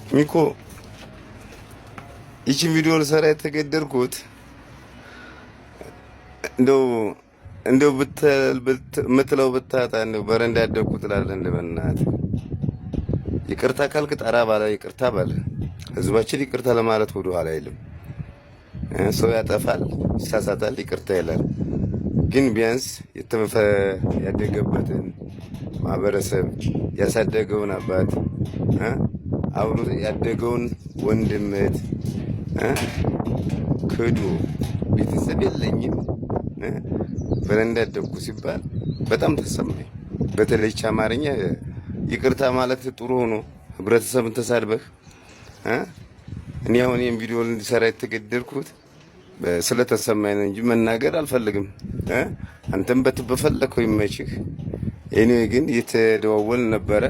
ሚኮ ይቺን ቪዲዮ ልሰራ የተገደድኩት እንደው ምትለው ብታጣ እንደው በረንዳ ያደግኩ ትላለህ። እንደበናት ይቅርታ ካልክ ጠራ ባለ ይቅርታ ባለ ህዝባችን ይቅርታ ለማለት ወደ ኋላ አይልም። ሰው ያጠፋል፣ ይሳሳታል፣ ይቅርታ ይላል። ግን ቢያንስ ያደገበትን ማህበረሰብ ያሳደገውን አባት አብሮ ያደገውን ወንድምት ክዱ ቤተሰብ የለኝም በረንዳ ያደግኩ ሲባል በጣም ተሰማኝ። በተለይ አማርኛ ይቅርታ ማለት ጥሩ ሆኖ ህብረተሰብን ተሳድበህ እኔ አሁን ይሄን ቪዲዮ እንዲሰራ የተገደድኩት ስለተሰማኝ ነው እንጂ መናገር አልፈልግም። አንተም በፈለከው ይመችህ። እኔ ግን እየተደዋወል ነበረ፣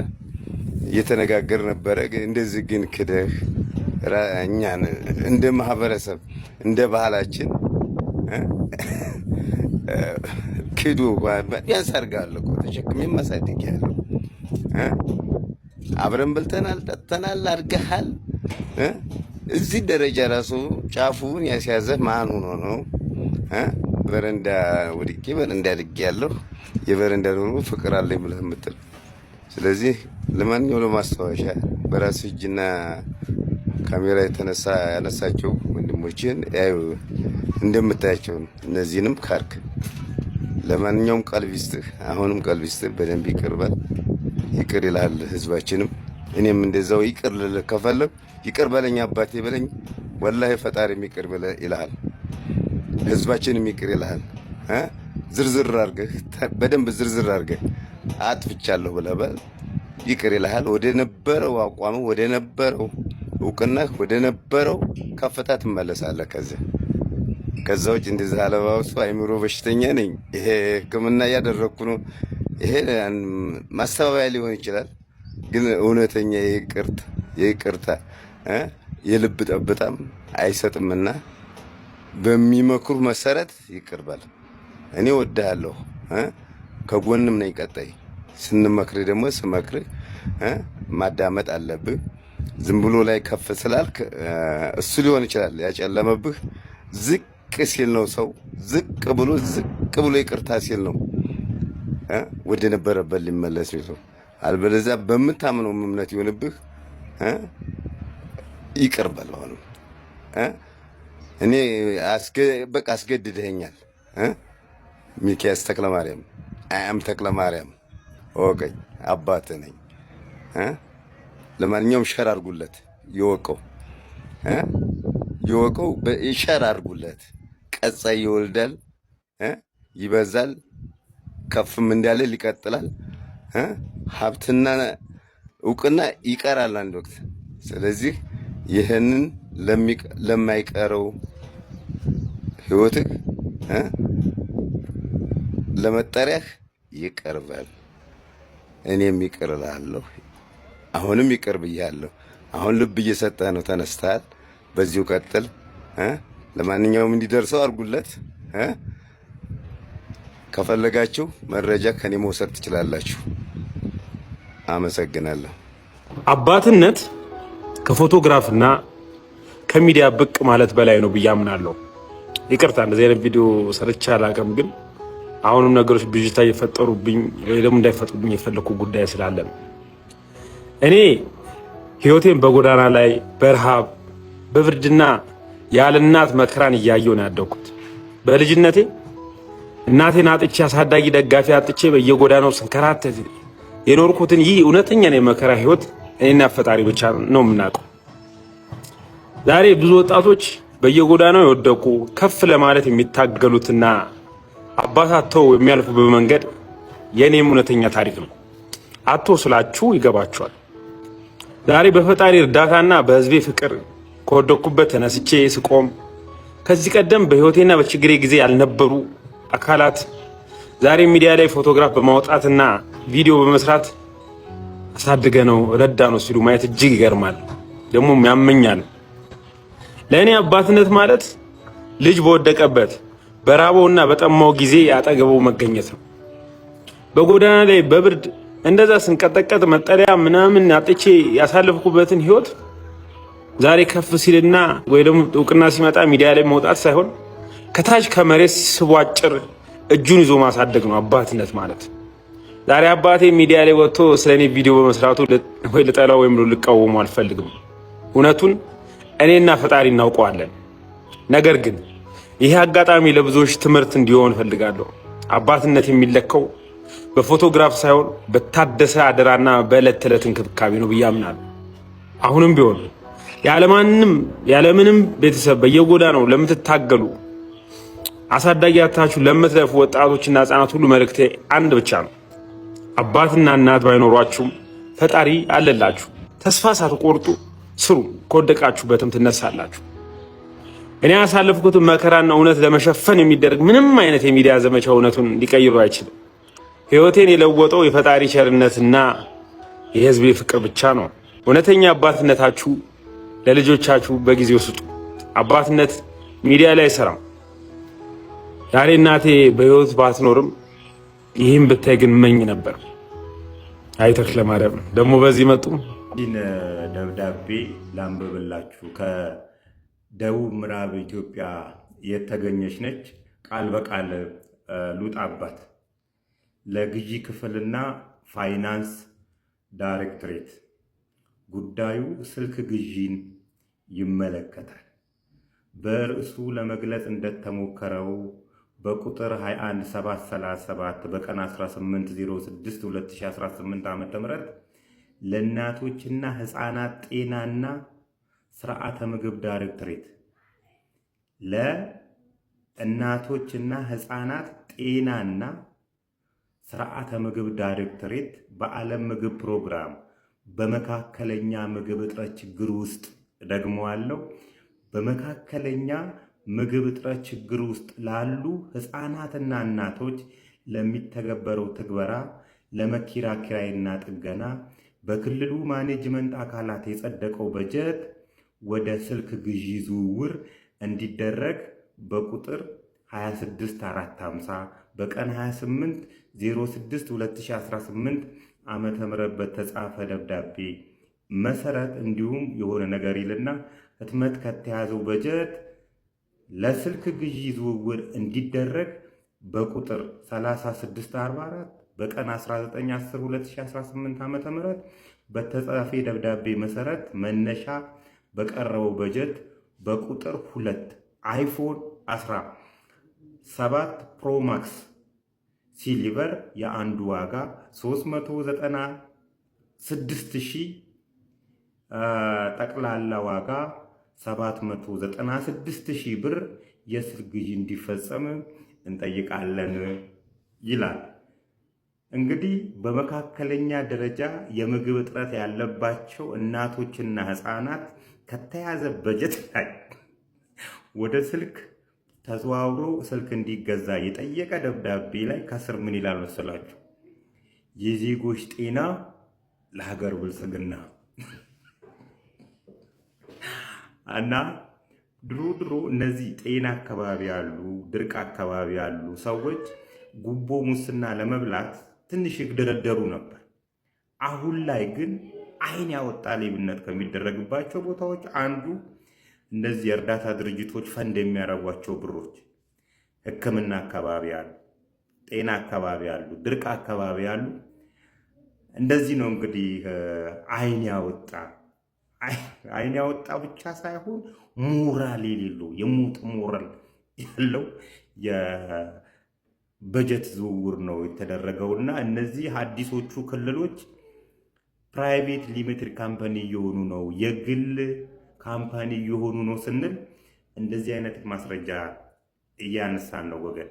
እየተነጋገር ነበረ። እንደዚህ ግን ክደህ እኛን እንደ ማህበረሰብ እንደ ባህላችን ክዱ ቢያንስ አድርጋለሁ እኮ ተሸክሜ ማሳደጊያለሁ። አብረን በልተናል፣ ጠጥተናል፣ አድርገሃል። እዚህ ደረጃ ራሱ ጫፉን ያስያዘህ ማን ሆኖ ነው? በረንዳ ወድቄ በረንዳ አድጌያለሁ፣ የበረንዳ ኑሮ ፍቅር አለኝ ብለህ የምትል። ስለዚህ ለማንኛውም ለማስታወሻ በራስ እጅና ካሜራ ያነሳቸው ወንድሞችን ያዩ እንደምታያቸው ነው። እነዚህንም ካርክ ለማንኛውም ቀልቢስትህ አሁንም ቀልቢስትህ በደንብ ይቅርበል። ይቅር ይልሃል ህዝባችንም። እኔም እንደዛው ይቅር ልልህ ከፈለግ ይቅር በለኝ አባቴ በለኝ። ወላሂ ፈጣሪም ይቅር ይልሃል፣ ህዝባችንም ይቅር ይልሃል። ዝርዝር አድርገህ በደንብ ዝርዝር አድርገህ አጥፍቻለሁ ብለህ በል ይቅር ይልሃል። ወደ ነበረው አቋም፣ ወደ ነበረው እውቅናህ፣ ወደ ነበረው ከፍታ ትመለሳለህ። ከዛ ውጭ እንደዚህ አለባ ውስጥ አይምሮ በሽተኛ ነኝ፣ ይሄ ህክምና እያደረግኩ ነው፣ ይሄ ማስተባበያ ሊሆን ይችላል። ግን እውነተኛ የይቅርታ የልብ ጠብታም አይሰጥምና በሚመክሩ መሰረት ይቅርባል። እኔ ወድሃለሁ፣ ከጎንም ነኝ። ቀጣይ ስንመክር ደግሞ ስመክርህ ማዳመጥ አለብህ። ዝም ብሎ ላይ ከፍ ስላልክ እሱ ሊሆን ይችላል ያጨለመብህ። ዝቅ ሲል ነው ሰው ዝቅ ብሎ ይቅርታ ሲል ነው ወደ ነበረበት ሊመለስ ነው። አልበለዚያ በምታምነው እምነት ይሆንብህ ይቅር በለው። እኔ በቃ አስገድደኸኛል። ሚኪያስ ተክለማርያም አያም ተክለማርያም ወቀኝ አባት ነኝ። ለማንኛውም ሸር አድርጉለት፣ ይወቀው በሸር አድርጉለት። ቀጻይ ይወልዳል፣ ይበዛል፣ ከፍም እንዳለ ይቀጥላል። ሀብትና እውቅና ይቀራል አንድ ወቅት። ስለዚህ ይህንን ለማይቀረው ህይወትህ ለመጠሪያህ ይቀርባል። እኔም ይቅር እልሃለሁ። አሁንም ይቅር ብያለሁ። አሁን ልብ እየሰጠህ ነው፣ ተነስተሃል። በዚሁ ቀጥል። ለማንኛውም እንዲደርሰው አድርጉለት። ከፈለጋችሁ መረጃ ከኔ መውሰድ ትችላላችሁ። አመሰግናለሁ። አባትነት ከፎቶግራፍና ከሚዲያ ብቅ ማለት በላይ ነው ብዬ አምናለሁ። ይቅርታ እንደዚህ አይነት ቪዲዮ ሰርቼ አላውቅም፣ ግን አሁንም ነገሮች ብዥታ እየፈጠሩብኝ ወይ ደግሞ እንዳይፈጥሩብኝ የፈለኩ ጉዳይ ስላለ ነው። እኔ ህይወቴን በጎዳና ላይ በረሃብ በብርድና ያለ እናት መከራን እያየሁ ነው ያደግኩት። በልጅነቴ እናቴን አጥቼ አሳዳጊ ደጋፊ አጥቼ በየጎዳናው ስንከራተት የኖርኩትን ይህ እውነተኛ ነው የመከራ ህይወት እኔና ፈጣሪ ብቻ ነው የምናውቀው። ዛሬ ብዙ ወጣቶች በየጎዳናው የወደቁ ከፍ ለማለት የሚታገሉትና አባታቸው የሚያልፉ በመንገድ የኔም እውነተኛ ታሪክ ነው። አቶ ስላችሁ ይገባቸዋል። ዛሬ በፈጣሪ እርዳታና በህዝቤ ፍቅር ከወደኩበት ተነስቼ ስቆም ከዚህ ቀደም በህይወቴና በችግሬ ጊዜ ያልነበሩ አካላት ዛሬ ሚዲያ ላይ ፎቶግራፍ በማውጣትና ቪዲዮ በመስራት አሳድገ ነው ረዳ ነው ሲሉ ማየት እጅግ ይገርማል፣ ደግሞ ያመኛል። ለእኔ አባትነት ማለት ልጅ በወደቀበት በራበውና በጠማው ጊዜ ያጠገበው መገኘት ነው። በጎዳና ላይ በብርድ እንደዛ ስንቀጠቀጥ መጠለያ ምናምን አጥቼ ያሳለፍኩበትን ህይወት ዛሬ ከፍ ሲልና ወይ ደግሞ እውቅና ሲመጣ ሚዲያ ላይ መውጣት ሳይሆን ከታች ከመሬት ሲቧጭር እጁን ይዞ ማሳደግ ነው አባትነት ማለት። ዛሬ አባቴ ሚዲያ ላይ ወጥቶ ስለኔ ቪዲዮ በመስራቱ ወይ ልጠላው ወይም ልቃወሙ አልፈልግም። እውነቱን እኔና ፈጣሪ እናውቀዋለን። ነገር ግን ይሄ አጋጣሚ ለብዙዎች ትምህርት እንዲሆን እፈልጋለሁ። አባትነት የሚለካው በፎቶግራፍ ሳይሆን በታደሰ አደራና በዕለት ተዕለት እንክብካቤ ነው ብዬ አምናለሁ። አሁንም ቢሆን ያለምንም ቤተሰብ በየጎዳናው ለምትታገሉ አሳዳጊ አታችሁ ለምትለፉ ወጣቶችና ህጻናት ሁሉ መልእክቴ አንድ ብቻ ነው። አባትና እናት ባይኖሯችሁም ፈጣሪ አለላችሁ። ተስፋ ሳትቆርጡ ስሩ፣ ከወደቃችሁበትም ትነሳላችሁ። እኔ ያሳለፍኩትን መከራና እውነት ለመሸፈን የሚደረግ ምንም አይነት የሚዲያ ዘመቻ እውነቱን ሊቀይሩ አይችልም። ህይወቴን የለወጠው የፈጣሪ ቸርነትና የህዝብ ፍቅር ብቻ ነው። እውነተኛ አባትነታችሁ ለልጆቻችሁ በጊዜው ስጡ። አባትነት ሚዲያ ላይ አይሰራም። ዛሬ እናቴ በህይወት ባትኖርም ይህም ብታይ ግን መኝ ነበር። አይተክ ለማርያም ደግሞ በዚህ መጡ። ደብዳቤ ላንብብላችሁ። ከደቡብ ምዕራብ ኢትዮጵያ የተገኘች ነች። ቃል በቃል ሉጣባት። ለግዢ ክፍልና ፋይናንስ ዳይሬክቶሬት ጉዳዩ ስልክ ግዢን ይመለከታል። በርዕሱ ለመግለጽ እንደተሞከረው በቁጥር 21737 በቀን 18/06/2018 ዓ.ም ለእናቶችና ህፃናት ጤናና ስርዓተ ምግብ ዳይሬክቶሬት ለእናቶችና ህፃናት ጤናና ስርዓተ ምግብ ዳይሬክቶሬት በዓለም ምግብ ፕሮግራም በመካከለኛ ምግብ እጥረት ችግር ውስጥ ደግመዋለሁ፣ በመካከለኛ ምግብ እጥረት ችግር ውስጥ ላሉ ህፃናትና እናቶች ለሚተገበረው ትግበራ ለመኪና ኪራይና ጥገና በክልሉ ማኔጅመንት አካላት የጸደቀው በጀት ወደ ስልክ ግዢ ዝውውር እንዲደረግ በቁጥር 26450 በቀን 28/06/2018 ዓመተ ምህረት በተጻፈ ደብዳቤ መሰረት እንዲሁም የሆነ ነገር ይልና ህትመት ከተያዘው በጀት ለስልክ ግዢ ዝውውር እንዲደረግ በቁጥር 3644 በቀን 19/10/2018 ዓመተ ምህረት በተጻፈ ደብዳቤ መሰረት መነሻ በቀረበው በጀት በቁጥር 2 አይፎን 17 ፕሮ ማክስ ሲሊቨር የአንዱ ዋጋ 396,000 ጠቅላላ ዋጋ 796,000 ብር የስልክ ግዢ እንዲፈጸም እንጠይቃለን ይላል። እንግዲህ በመካከለኛ ደረጃ የምግብ እጥረት ያለባቸው እናቶችና ህፃናት ከተያዘ በጀት ላይ ወደ ስልክ ተዘዋውሮ ስልክ እንዲገዛ የጠየቀ ደብዳቤ ላይ ከስር ምን ይላል መሰላችሁ? የዜጎች ጤና ለሀገር ብልጽግና እና ድሮ እነዚህ ጤና አካባቢ ያሉ ድርቅ አካባቢ ያሉ ሰዎች ጉቦ ሙስና ለመብላት ትንሽ ይግደረደሩ ነበር። አሁን ላይ ግን አይን ያወጣ ሌብነት ከሚደረግባቸው ቦታዎች አንዱ እነዚህ የእርዳታ ድርጅቶች ፈንድ የሚያደርጓቸው ብሮች ሕክምና አካባቢ ያሉ፣ ጤና አካባቢ ያሉ፣ ድርቅ አካባቢ ያሉ እንደዚህ ነው። እንግዲህ አይን ያወጣ ብቻ ሳይሆን ሞራል የሌለው የሞት ሞራል ያለው የበጀት ዝውውር ነው የተደረገውና እነዚህ አዲሶቹ ክልሎች ፕራይቬት ሊሚትድ ካምፓኒ እየሆኑ ነው፣ የግል ካምፓኒ እየሆኑ ነው ስንል እንደዚህ አይነት ማስረጃ እያነሳን ነው ወገን።